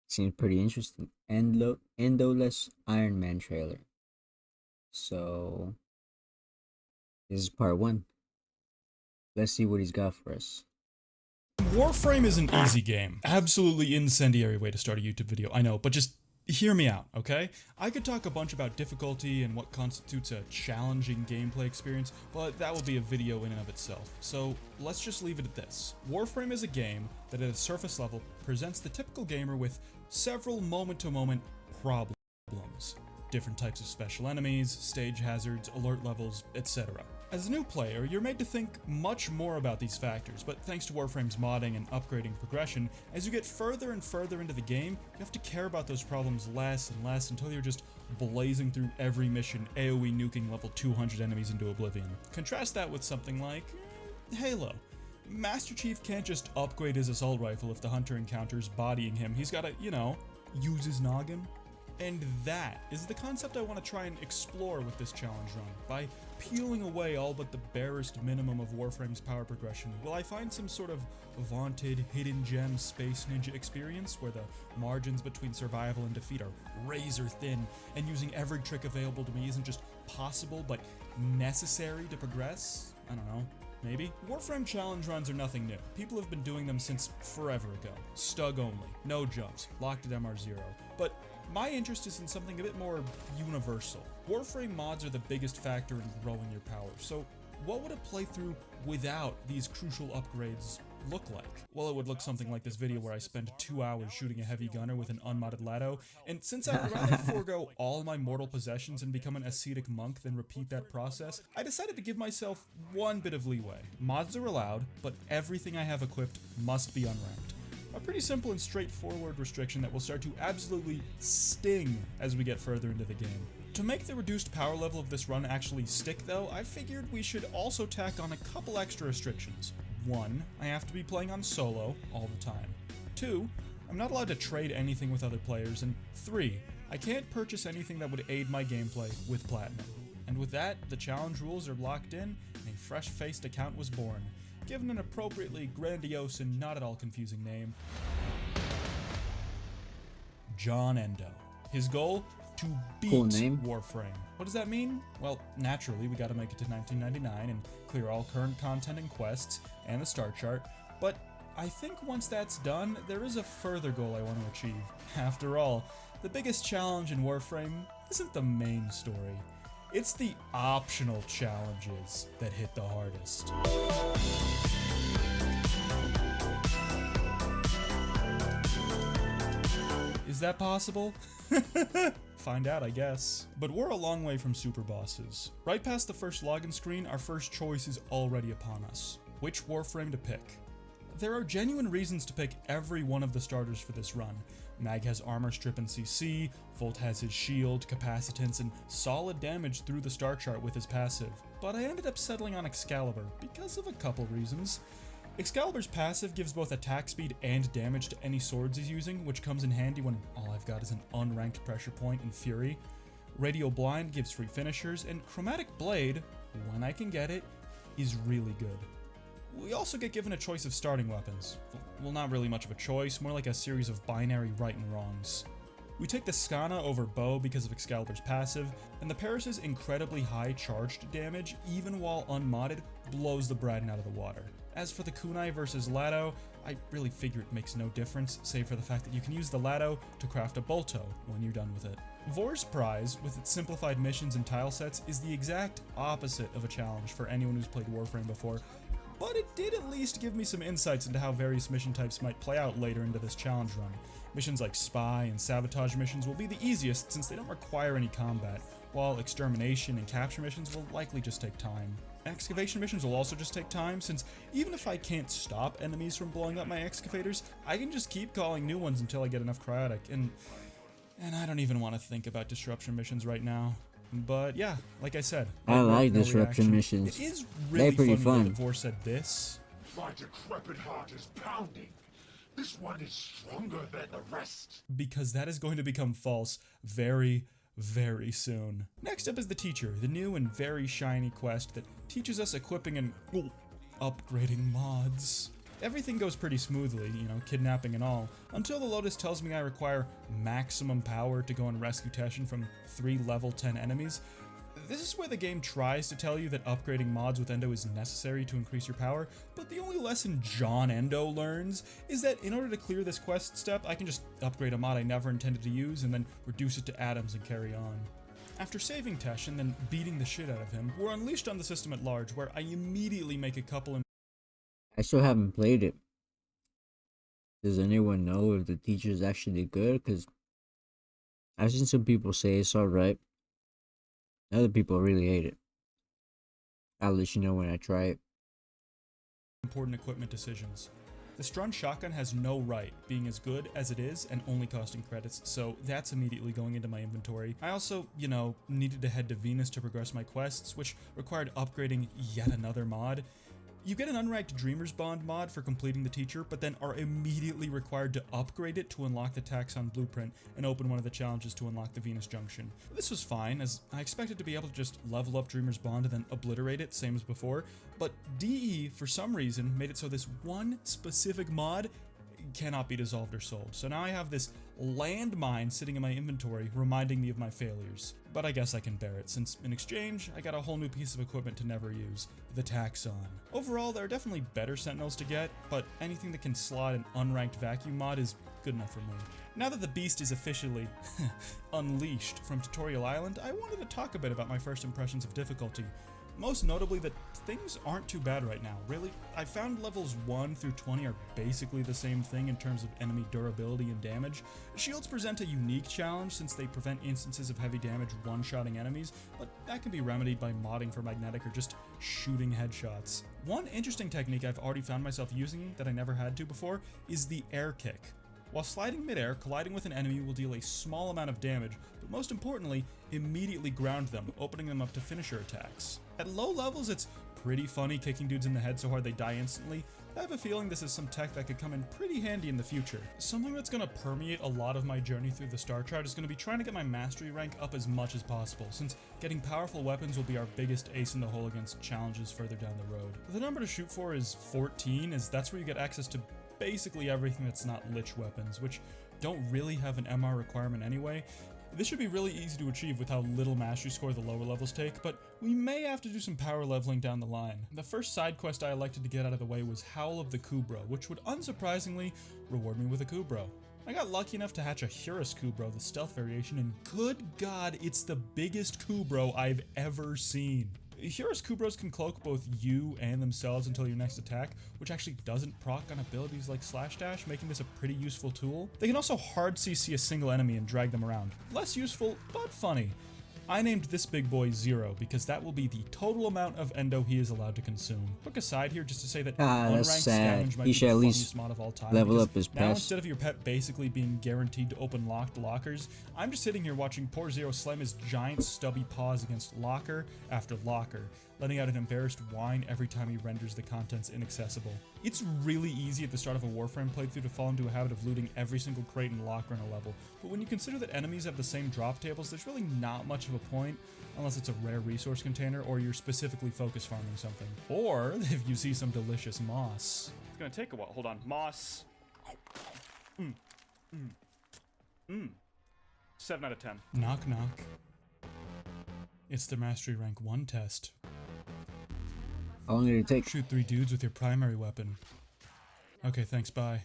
Seems pretty interesting. Endoless Ironman trailer. So this is part one. Let's see what he's got for us. Warframe is an easy game. Absolutely incendiary way to start a YouTube video, I know, but just hear me out, okay? I could talk a bunch about difficulty and what constitutes a challenging gameplay experience, but that will be a video in and of itself. So let's just leave it at this. Warframe is a game that at a surface level presents the typical gamer with several moment-to-moment problems. Different types of special enemies, stage hazards, alert levels, etc. As a new player, you're made to think much more about these factors, but thanks to Warframe's modding and upgrading progression, as you get further and further into the game, you have to care about those problems less and less until you're just blazing through every mission, AoE nuking level 200 enemies into oblivion. Contrast that with something like Halo. Master Chief can't just upgrade his assault rifle if the hunter encounters bodying him, he's gotta, use his noggin. And that is the concept I want to try and explore with this challenge run. By peeling away all but the barest minimum of Warframe's power progression, will I find some sort of vaunted hidden gem space ninja experience where the margins between survival and defeat are razor thin, and using every trick available to me isn't just possible but necessary to progress? I don't know. Maybe? Warframe challenge runs are nothing new. People have been doing them since forever ago. Stug only, no jumps, locked at MR0. But my interest is in something a bit more universal. Warframe mods are the biggest factor in growing your power, so what would a playthrough without these crucial upgrades look like? Well, it would look something like this video where I spend 2 hours shooting a heavy gunner with an unmodded Lado, and since I'd rather forego all my mortal possessions and become an ascetic monk than repeat that process, I decided to give myself one bit of leeway. Mods are allowed, but everything I have equipped must be unranked. A pretty simple and straightforward restriction that will start to absolutely sting as we get further into the game. To make the reduced power level of this run actually stick though, I figured we should also tack on a couple extra restrictions. 1, I have to be playing on solo all the time. 2, I'm not allowed to trade anything with other players, and 3, I can't purchase anything that would aid my gameplay with platinum. And with that, the challenge rules are locked in, and a fresh-faced account was born, given an appropriately grandiose and not at all confusing name, John Endo. His goal? To beat Cool name. Warframe. What does that mean? Well, naturally, we gotta make it to 1999 and clear all current content and quests, and the star chart, but I think once that's done, there is a further goal I want to achieve. After all, the biggest challenge in Warframe isn't the main story. It's the optional challenges that hit the hardest. Is that possible? Find out, I guess. But we're a long way from super bosses. Right past the first login screen, our first choice is already upon us. Which Warframe to pick? There are genuine reasons to pick every one of the starters for this run. Mag has armor strip and CC, Volt has his shield, capacitance, and solid damage through the star chart with his passive. But I ended up settling on Excalibur because of a couple reasons. Excalibur's passive gives both attack speed and damage to any swords he's using, which comes in handy when all I've got is an unranked pressure point and Fury. Radial Blind gives free finishers, and Chromatic Blade, when I can get it, is really good. We also get given a choice of starting weapons. Well, not really much of a choice, more like a series of binary right and wrongs. We take the Skana over Bow because of Excalibur's passive, and the Paris's incredibly high charged damage, even while unmodded, blows the Braden out of the water. As for the Kunai versus Lado, I really figure it makes no difference, save for the fact that you can use the Lado to craft a Bolto when you're done with it. Vor's Prize, with its simplified missions and tile sets, is the exact opposite of a challenge for anyone who's played Warframe before, but it did at least give me some insights into how various mission types might play out later into this challenge run. Missions like Spy and Sabotage missions will be the easiest since they don't require any combat, while Extermination and Capture missions will likely just take time. Excavation missions will also just take time, since even if I can't stop enemies from blowing up my excavators, I can just keep calling new ones until I get enough cryotic, and I don't even want to think about disruption missions right now. But yeah, like I said, I like no disruption reaction. missions. It is They're really pretty funny fun. that Vor said this. My decrepit heart is pounding. This one is stronger than the rest. Because that is going to become false very, very soon. Next up is the Teacher, the new and very shiny quest that teaches us equipping and upgrading mods. Everything goes pretty smoothly, you know, kidnapping and all, until the Lotus tells me I require maximum power to go and rescue Teshin from 3 level 10 enemies. This is where the game tries to tell you that upgrading mods with Endo is necessary to increase your power, but the only lesson John Endo learns is that in order to clear this quest step, I can just upgrade a mod I never intended to use and then reduce it to atoms and carry on. After saving Tesh and then beating the shit out of him, we're unleashed on the system at large, where I immediately make a couple. I still haven't played it. Does anyone know if the teacher is actually good? Because I've seen some people say it's alright. Other people really hate it. I'll let you know when I try it. Important equipment decisions. The Strun shotgun has no right being as good as it is and only costing credits, so that's immediately going into my inventory. I also, you know, needed to head to Venus to progress my quests, which required upgrading yet another mod. You get an unranked Dreamer's Bond mod for completing the teacher, but then are immediately required to upgrade it to unlock the Taxon blueprint and open one of the challenges to unlock the Venus Junction. This was fine, as I expected to be able to just level up Dreamer's Bond and then obliterate it, same as before, but DE, for some reason, made it so this one specific mod cannot be dissolved or sold. So now I have this landmine sitting in my inventory reminding me of my failures. But I guess I can bear it, since in exchange, I got a whole new piece of equipment to never use, the Taxon. Overall, there are definitely better Sentinels to get, but anything that can slot an unranked vacuum mod is good enough for me. Now that the beast is officially unleashed from Tutorial Island, I wanted to talk a bit about my first impressions of difficulty. Most notably that things aren't too bad right now. Really, I found levels 1 through 20 are basically the same thing in terms of enemy durability and damage. Shields present a unique challenge since they prevent instances of heavy damage one-shotting enemies, but that can be remedied by modding for magnetic or just shooting headshots. One interesting technique I've already found myself using that I never had to before is the air kick. While sliding midair, colliding with an enemy will deal a small amount of damage, but most importantly, immediately ground them, opening them up to finisher attacks. At low levels, it's pretty funny kicking dudes in the head so hard they die instantly, but I have a feeling this is some tech that could come in pretty handy in the future. Something that's going to permeate a lot of my journey through the star chart is going to be trying to get my mastery rank up as much as possible, since getting powerful weapons will be our biggest ace in the hole against challenges further down the road. The number to shoot for is 14, as that's where you get access to basically everything that's not lich weapons, which don't really have an MR requirement anyway. This should be really easy to achieve with how little mastery score the lower levels take, but we may have to do some power leveling down the line. The first side quest I elected to get out of the way was Howl of the Kubro, which would unsurprisingly reward me with a Kubro. I got lucky enough to hatch a Hurus Kubro, the stealth variation, and good god, it's the biggest Kubro I've ever seen. Hurus Kubros can cloak both you and themselves until your next attack, which actually doesn't proc on abilities like Slash Dash, making this a pretty useful tool. They can also hard CC a single enemy and drag them around. Less useful, but funny. I named this big boy 0 because that will be the total amount of endo he is allowed to consume. Quick aside here just to say that That's unranked sad. scavenge might He be should the at funniest least mod of all time. level because up his now pet. instead of your pet basically being guaranteed to open locked lockers, I'm just sitting here watching poor Zero slam his giant stubby paws against locker after locker, letting out an embarrassed whine every time he renders the contents inaccessible. It's really easy at the start of a Warframe playthrough to fall into a habit of looting every single crate and locker in a level, but when you consider that enemies have the same drop tables, there's really not much of a point, unless it's a rare resource container or you're specifically focus farming something. Or if you see some delicious moss. It's gonna take a while. Hold on. Moss. 7 out of 10. Knock knock. It's the Mastery Rank 1 test. How long did it take? Shoot 3 dudes with your primary weapon. Okay, thanks, bye.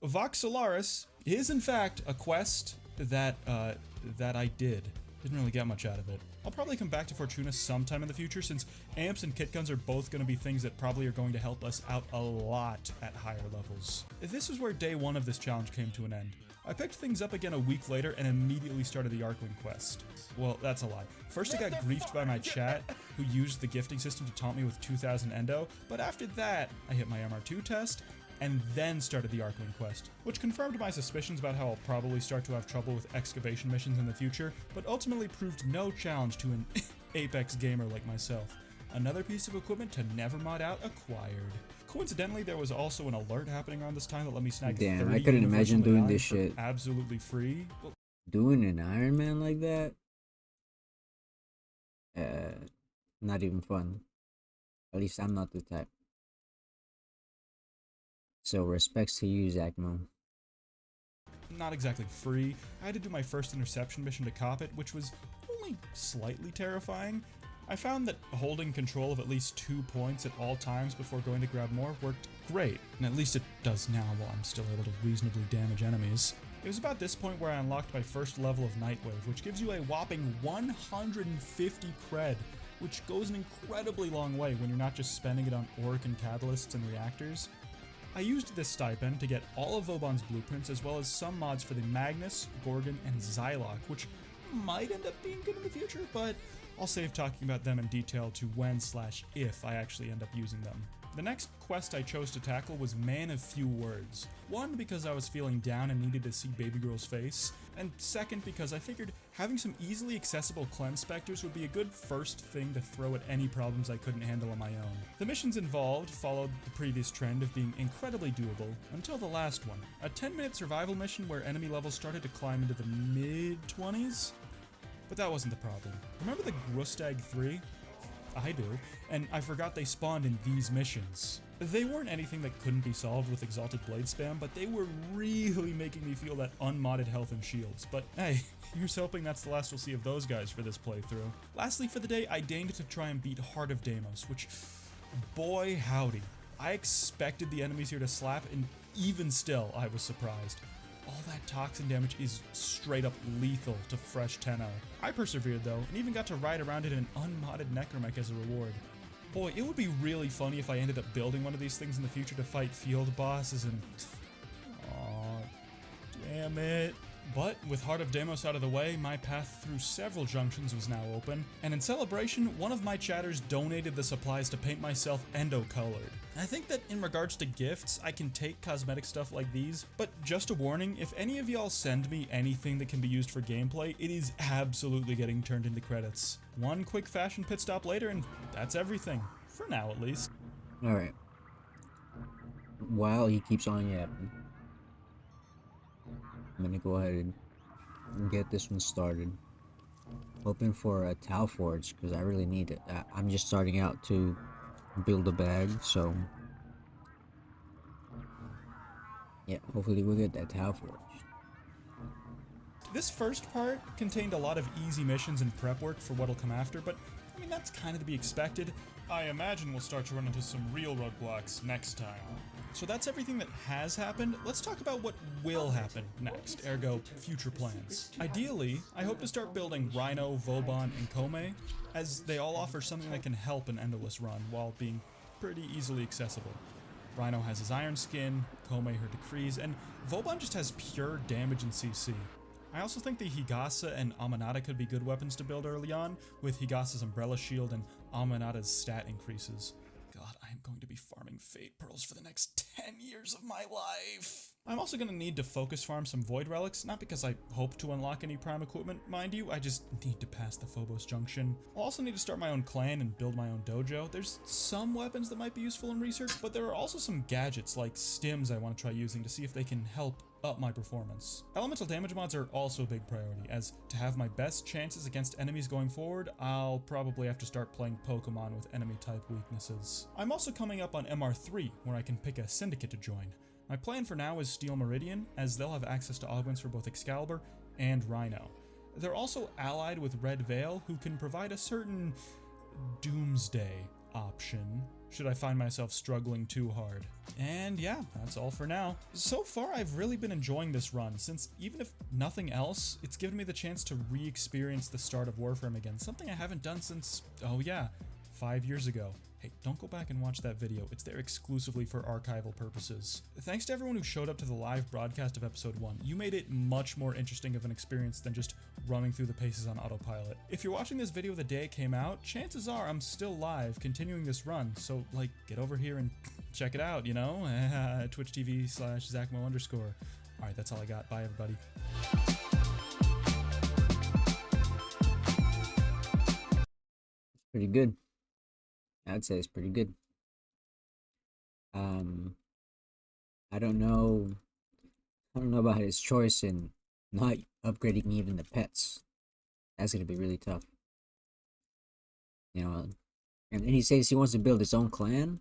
Vox Solaris is in fact a quest that I did. Didn't really get much out of it. I'll probably come back to Fortuna sometime in the future, since amps and kit guns are both going to be things that probably are going to help us out a lot at higher levels. This is where day 1 of this challenge came to an end. I picked things up again a week later and immediately started the Arcwing quest. Well, that's a lie. First I got griefed by my chat, who used the gifting system to taunt me with 2000 endo, but after that, I hit my MR2 test, and then started the Arcwing quest, which confirmed my suspicions about how I'll probably start to have trouble with excavation missions in the future, but ultimately proved no challenge to an Apex gamer like myself. Another piece of equipment to never mod out acquired. Coincidentally, there was also an alert happening around this time that let me snag Damn, 30 I couldn't universal imagine doing AI this for shit. absolutely free. Well, Doing an Ironman like that? Not even fun. At least I'm not the type. So respects to you, Zachmo. Not exactly free. I had to do my first interception mission to cop it, which was only slightly terrifying. I found that holding control of at least 2 points at all times before going to grab more worked great, and at least it does now while I'm still able to reasonably damage enemies. It was about this point where I unlocked my first level of Nightwave, which gives you a whopping 150 cred, which goes an incredibly long way when you're not just spending it on Orc and Catalysts and Reactors. I used this stipend to get all of Vauban's blueprints as well as some mods for the Magnus, Gorgon, and Xylock, which might end up being good in the future, but I'll save talking about them in detail to when/if I actually end up using them. The next quest I chose to tackle was Man of Few Words. One, because I was feeling down and needed to see Baby Girl's face, and second, because I figured having some easily accessible cleanse specters would be a good first thing to throw at any problems I couldn't handle on my own. The missions involved followed the previous trend of being incredibly doable, until the last one, a 10-minute survival mission where enemy levels started to climb into the mid-20s? But that wasn't the problem. Remember the Grustag 3? I do, and I forgot they spawned in these missions. They weren't anything that couldn't be solved with Exalted Blade spam, but they were really making me feel that unmodded health and shields. But hey, here's hoping that's the last we'll see of those guys for this playthrough. Lastly for the day, I deigned to try and beat Heart of Deimos, which, boy howdy, I expected the enemies here to slap, and even still, I was surprised. All that toxin damage is straight up lethal to fresh tenno. I persevered though, and even got to ride around in an unmodded necromech as a reward. Boy, it would be really funny if I ended up building one of these things in the future to fight field bosses and... Aw, damn it. But with Heart of Deimos out of the way, my path through several junctions was now open, and in celebration, one of my chatters donated the supplies to paint myself endo colored. I think that in regards to gifts, I can take cosmetic stuff like these, but just a warning, if any of y'all send me anything that can be used for gameplay, it is absolutely getting turned into credits. One quick fashion pit stop later, and that's everything. For now, at least. Alright. While he keeps on yapping, I'm gonna go ahead and get this one started. Hoping for a Tau Forge, because I really need it. I'm just starting out to build a bag, so... yeah, hopefully we'll get that Tau Forge. This first part contained a lot of easy missions and prep work for what'll come after, but I mean, that's kind of to be expected. I imagine we'll start to run into some real roadblocks next time. So that's everything that has happened. Let's talk about what will happen next, ergo future plans. Ideally, I hope to start building Rhino, Vauban, and Kome, as they all offer something that can help an Endoless run while being pretty easily accessible. Rhino has his iron skin, Kome her decrees, and Vauban just has pure damage in CC. I also think the Higasa and Amanata could be good weapons to build early on, with Higasa's Umbrella Shield and Amanata's stat increases. God, I am going to be farming Fate Pearls for the next 10 years of my life! I'm also going to need to focus farm some Void Relics, not because I hope to unlock any Prime equipment, mind you, I just need to pass the Phobos Junction. I'll also need to start my own clan and build my own dojo. There's some weapons that might be useful in research, but there are also some gadgets like stims I want to try using to see if they can help up my performance. Elemental damage mods are also a big priority, as to have my best chances against enemies going forward, I'll probably have to start playing Pokemon with enemy type weaknesses. I'm also coming up on MR3, where I can pick a syndicate to join. My plan for now is Steel Meridian, as they'll have access to augments for both Excalibur and Rhino. They're also allied with Red Veil, who can provide a certain doomsday option should I find myself struggling too hard. And yeah, that's all for now. So far, I've really been enjoying this run, since even if nothing else, it's given me the chance to re-experience the start of Warframe again, something I haven't done since, oh yeah, 5 years ago. Hey, don't go back and watch that video, it's there exclusively for archival purposes. Thanks to everyone who showed up to the live broadcast of episode 1, you made it much more interesting of an experience than just running through the paces on autopilot. If you're watching this video the day it came out, chances are I'm still live, continuing this run, so like, get over here and check it out, you know? Twitch TV/Zachmo_. Alright, that's all I got, bye everybody. Pretty good. I'd say it's pretty good. I don't know about his choice in not upgrading even the pets. That's gonna be really tough. You know, and he says he wants to build his own clan.